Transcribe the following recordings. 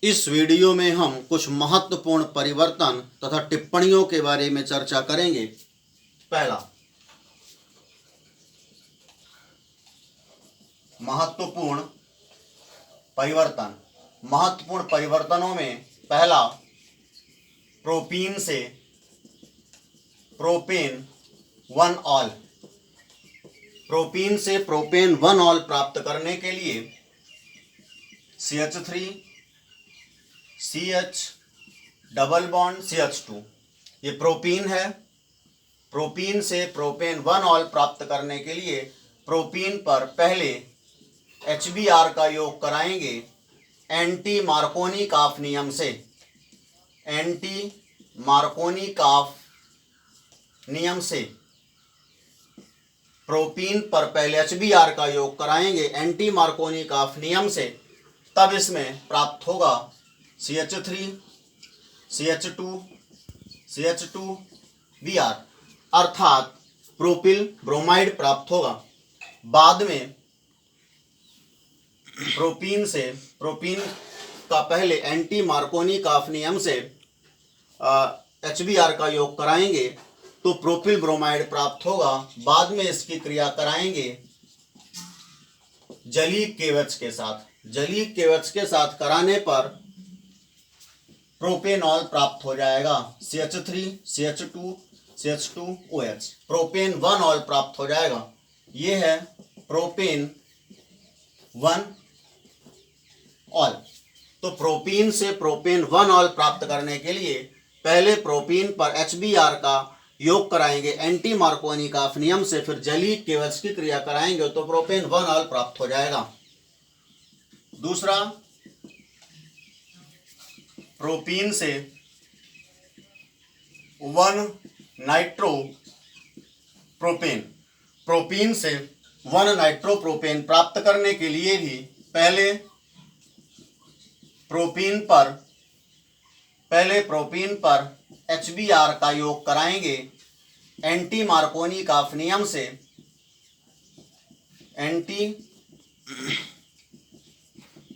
इस वीडियो में हम कुछ महत्वपूर्ण परिवर्तन तथा टिप्पणियों के बारे में चर्चा करेंगे। पहला, महत्वपूर्ण परिवर्तन। महत्वपूर्ण परिवर्तनों में पहला, प्रोपीन से प्रोपेन 1-ऑल। प्रोपीन से प्रोपेन 1-ऑल प्राप्त करने के लिए CH3 CH double bond CH2, ये प्रोपीन है। प्रोपीन से प्रोपेन 1-ऑल प्राप्त करने के लिए प्रोपीन पर पहले HBr का योग कराएंगे एंटी मार्कोनी-काफ नियम से। एंटी मार्कोनी-काफ नियम से प्रोपीन पर पहले HBr का योग कराएंगे एंटी मार्कोनी-काफ नियम से, तब इसमें प्राप्त होगा CH3 CH2 CH2Br, अर्थात प्रोपिल ब्रोमाइड प्राप्त होगा। बाद में प्रोपीन का पहले एंटी मार्कोनी-काफ नियम से HBr का योग कराएंगे तो प्रोपिल ब्रोमाइड प्राप्त होगा। बाद में इसकी क्रिया कराएंगे जलीय केवच के साथ। जलीय केवच के साथ कराने पर प्रोपेनॉल प्राप्त हो जाएगा। CH3 CH2 CH2OH, प्रोपेन 1-ऑल प्राप्त हो जाएगा। ये है प्रोपेन 1-ऑल। तो प्रोपीन से प्रोपेन 1-ऑल प्राप्त करने के लिए पहले प्रोपीन पर HBr का योग कराएंगे एंटी मार्कोनी-काफ नियम से, फिर जलीय केवच की क्रिया कराएंगे तो प्रोपेन 1-ऑल प्राप्त हो जाएगा। दूसरा, प्रोपीन से 1-नाइट्रोप्रोपेन। प्रोपीन से 1-नाइट्रोप्रोपेन प्राप्त करने के लिए भी पहले प्रोपीन पर HBr का योग कराएंगे एंटी मार्कोनी-काफ नियम से। एंटी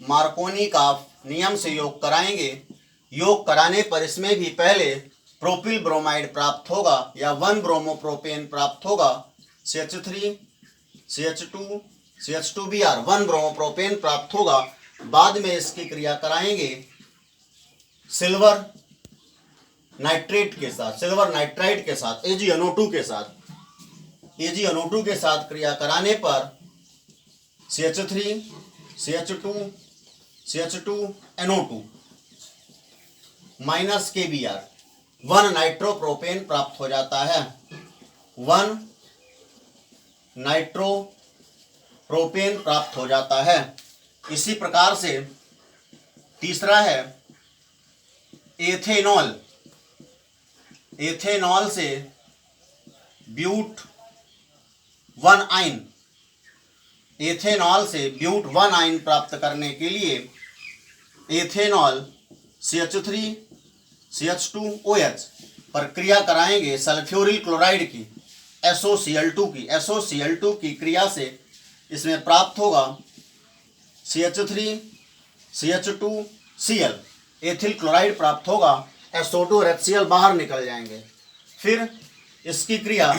मार्कोनी-काफ नियम से योग कराएंगे। योग कराने पर इसमें भी पहले प्रोपिल ब्रोमाइड प्राप्त होगा या 1-ब्रोमोप्रोपेन प्राप्त होगा। CH3 CH2 CH2Br 1-ब्रोमोप्रोपेन प्राप्त होगा। बाद में इसकी क्रिया कराएंगे सिल्वर नाइट्राइड के साथ AgNO2 के साथ क्रिया कराने पर CH3 CH2 CH2NO2 minus KBr 1-नाइट्रोप्रोपेन प्राप्त हो जाता है। 1-नाइट्रोप्रोपेन प्राप्त हो जाता है। इसी प्रकार से तीसरा है एथेनॉल। एथेनॉल से ब्यूट 1-आइन। एथेनॉल से ब्यूट 1-आइन प्राप्त करने के लिए एथेनॉल CH3 CH2OH पर क्रिया कराएंगे सल्फ्यूरिल क्लोराइड की SOCl2 की क्रिया से इसमें प्राप्त होगा CH3 CH2Cl, एथिल क्लोराइड प्राप्त होगा। SO2 और HCl बाहर निकल जाएंगे। फिर इसकी क्रिया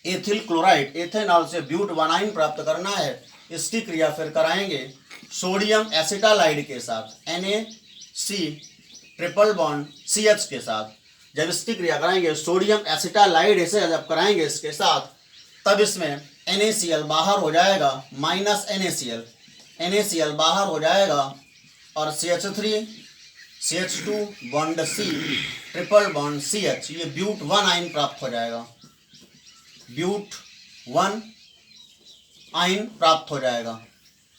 एथिल क्लोराइड एथेनॉल से ब्यूट 1-आइन प्राप्त करना है। इसकी क्रिया फिर कराएंगे सोडियम एसिटालाइड के साथ NaC≡CH के साथ। जब इसकी क्रिया कराएंगे सोडियम एसिटालाइड से जब कराएंगे इसके साथ, तब इसमें NaCl बाहर हो जाएगा, माइनस NaCl बाहर हो जाएगा और CH3 CH2 bond C triple bond CH, ये ब्यूट 1-आइन प्राप्त हो जाएगा। ब्यूट 1-आइन प्राप्त हो जाएगा।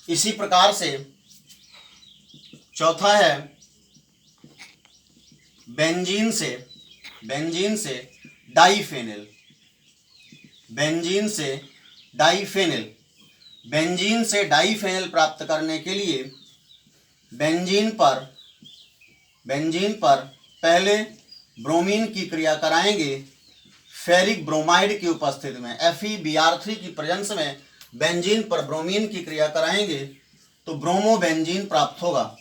इसी प्रकार से चौथा है बेंजीन से डाइफेनिल। बेंजीन से डाइफेनिल प्राप्त करने के लिए बेंजीन पर पहले ब्रोमीन की क्रिया कराएंगे फेरिक ब्रोमाइड की उपस्थिति में। FeBr3 की प्रेजेंस में बेंजीन पर ब्रोमीन की क्रिया कराएंगे तो ब्रोमोबेंजीन प्राप्त होगा।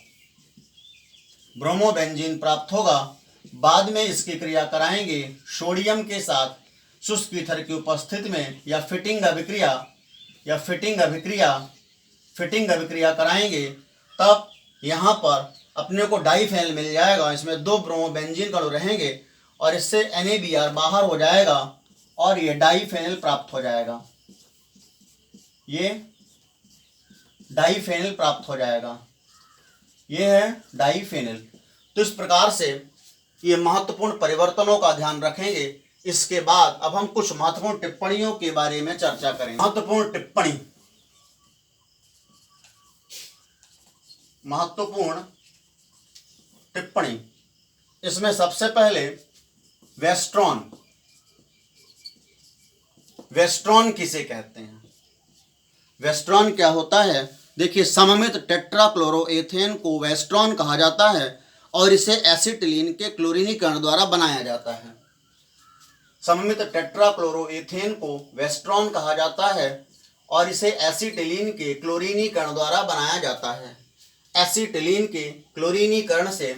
ब्रोमोबेंजीन प्राप्त होगा। बाद में इसकी क्रिया कराएंगे सोडियम के साथ शुष्क ईथर की उपस्थिति में, या फिटिंग अभिक्रिया कराएंगे, तब यहाँ पर अपने को डाईफेनल मिल जाएगा। इसमें 2 ब्रोमोबेंजीन अणु रहेंगे और इससे NaBr बाहर हो जाएगा और ये डाईफेनल प्राप्त हो जाएगा। ये डाईफेनल प्राप्त हो जाएगा। ये है डाईफेनल। तो इस प्रकार से ये महत्वपूर्ण परिवर्तनों का ध्यान रखेंगे। इसके बाद अब हम कुछ महत्वपूर्ण टिप्पणियों के बारे में चर्चा करेंगे। महत्वपूर्ण टिप्पणी, इसमें सबसे पहले वेस्ट्रॉन किसे कहते हैं? वेस्ट्रॉन क्या होता है? देखिए, सममित टेट्राक्लोरोएथेन को वेस्ट्रॉन कहा जाता है और इसे एसिटिलीन के क्लोरीनीकरण द्वारा बनाया जाता है। सममित टेट्राक्लोरोएथेन को वेस्ट्रॉन कहा जाता है और इसे एसिटिलीन के क्लोरीनीकरण द्वारा बनाया जाता है। एसिटिलीन के क्लोरीनीकरण से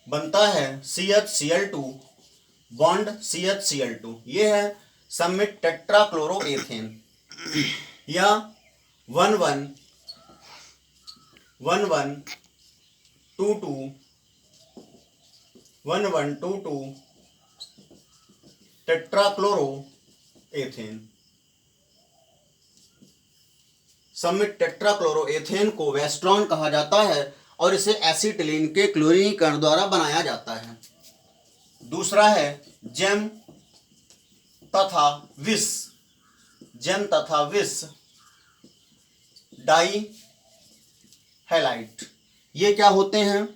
बनता है CHCl2 बॉन्ड CHCl2। ये है सममित टेट्राक्लोरोएथेन, या 1122 टेट्राक्लोरोएथेन। सममित टेट्राक्लोरोएथेन को वेस्ट्रॉन कहा जाता है और इसे एसिटिलीन के क्लोरीनीकरण द्वारा बनाया जाता है। दूसरा है जेम तथा विस डाई हैलाइड। ये क्या होते हैं?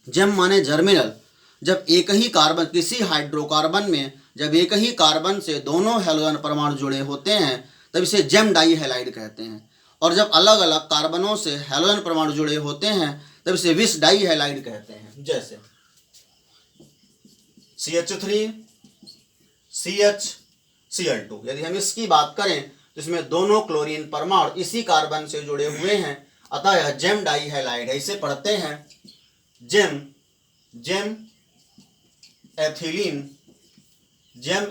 जेम माने जर्मिनल। जब एक ही कार्बन, किसी हाइड्रोकार्बन में जब एक ही कार्बन से दोनों हैलोजन परमाणु जुड़े होते हैं तब इसे जेम डाई हैलाइड कहते हैं। और जब अलग अलग कार्बनों से हैलोजन परमाणु जुड़े होते हैं तब इसे विस डाई हैलाइड कहते हैं। जैसे CH3 CHCl2, यदि हम इसकी बात करें तो इसमें दोनों क्लोरीन परमाणु इसी कार्बन से जुड़े हुए हैं, अतः यह जेम डाई हैलाइड है। इसे पढ़ते हैं जेम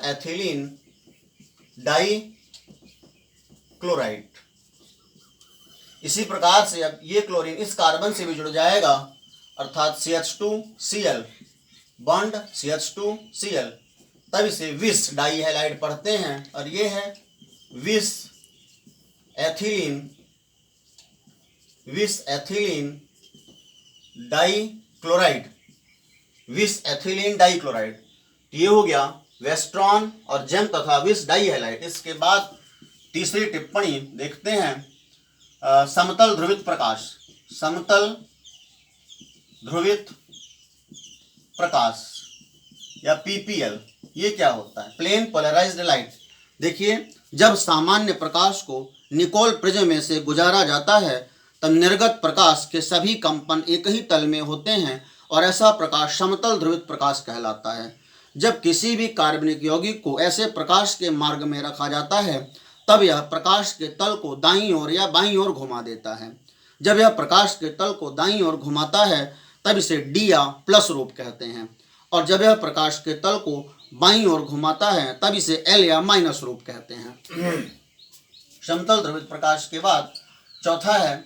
एथिलीन डाई क्लोराइड। इसी प्रकार से अब ये क्लोरीन इस कार्बन से भी जुड़ जाएगा, अर्थात CH2Cl बॉन्ड CH2Cl, तब इसे विस डाई हैलाइड पढ़ते हैं। और ये है विस एथिलीन डाई क्लोराइड। ये हो गया वेस्ट्रॉन और जेम तथा विस डाई हैलाइड। इसके बाद तीसरी टिप्पणी देखते हैं, समतल ध्रुवित प्रकाश या PPL। ये क्या होता है? Plane polarised light. देखिए, जब सामान्य प्रकाश को निकोल प्रिज्म में से गुजारा जाता है तब निर्गत प्रकाश के सभी कंपन एक ही तल में होते हैं और ऐसा प्रकाश समतल ध्रुवित प्रकाश कहलाता है। जब किसी भी कार्बनिक यौगिक को ऐसे प्रकाश के मार्ग में रखा जाता है तब यह प्रकाश के तल को दाईं ओर या बाईं ओर घुमा देता है। जब यह प्रकाश के तल को दाईं ओर घुमाता है तब इसे D या प्लस रूप कहते हैं, और जब यह प्रकाश के तल को बाईं ओर घुमाता है तब इसे L या माइनस रूप कहते हैं। समतल ध्रुवित प्रकाश के बाद चौथा है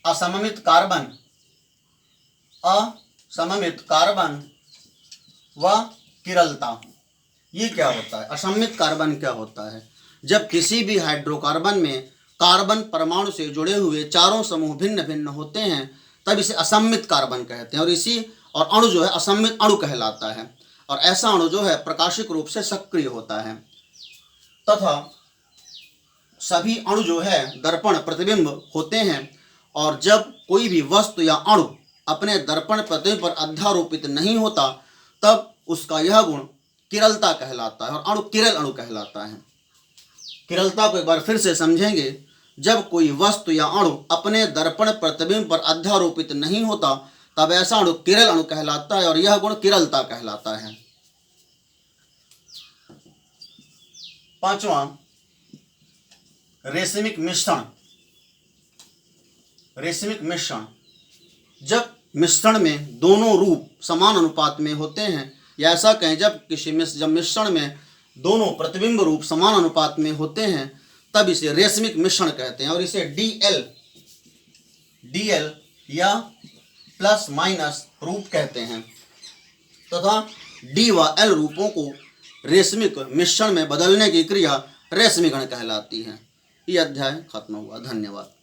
असममित कार्बन व किरलता। ये क्या होता है? असममित कार्बन क्या होता है? जब किसी भी हाइड्रोकार्बन में कार्बन परमाणु से जुड़े हुए चारों समूह भिन्न भिन्न होते हैं तब इसे असममित कार्बन कहते हैं, और अणु जो है असममित अणु कहलाता है। और ऐसा अणु जो है प्रकाशिक रूप से सक्रिय होता है तथा सभी अणु जो है दर्पण प्रतिबिंब होते हैं, और जब कोई भी वस्तु या अणु अपने दर्पण प्रतिबिंब पर अध्यारोपित नहीं होता तब उसका यह गुण किरलता कहलाता है और अणु किरल अणु कहलाता है। किरलता को एक बार फिर से समझेंगे। जब कोई वस्तु या अणु अपने दर्पण प्रतिबिंब पर अध्यारोपित नहीं होता तब ऐसा अणु किरल अणु कहलाता है और यह गुण किरलता कहलाता है। पांचवा रेशमिक रेशमिक मिश्रण, जब मिश्रण में दोनों रूप समान अनुपात में होते हैं, या ऐसा कहें जब मिश्रण में दोनों प्रतिबिंब रूप समान अनुपात में होते हैं, तब इसे रेशमिक मिश्रण कहते हैं। और इसे DL या प्लस माइनस रूप कहते हैं तथा D व L रूपों को रेशमिक मिश्रण में बदलने की क्रिया रेशमीकरण कहलाती है। यह अध्याय खत्म हुआ। धन्यवाद।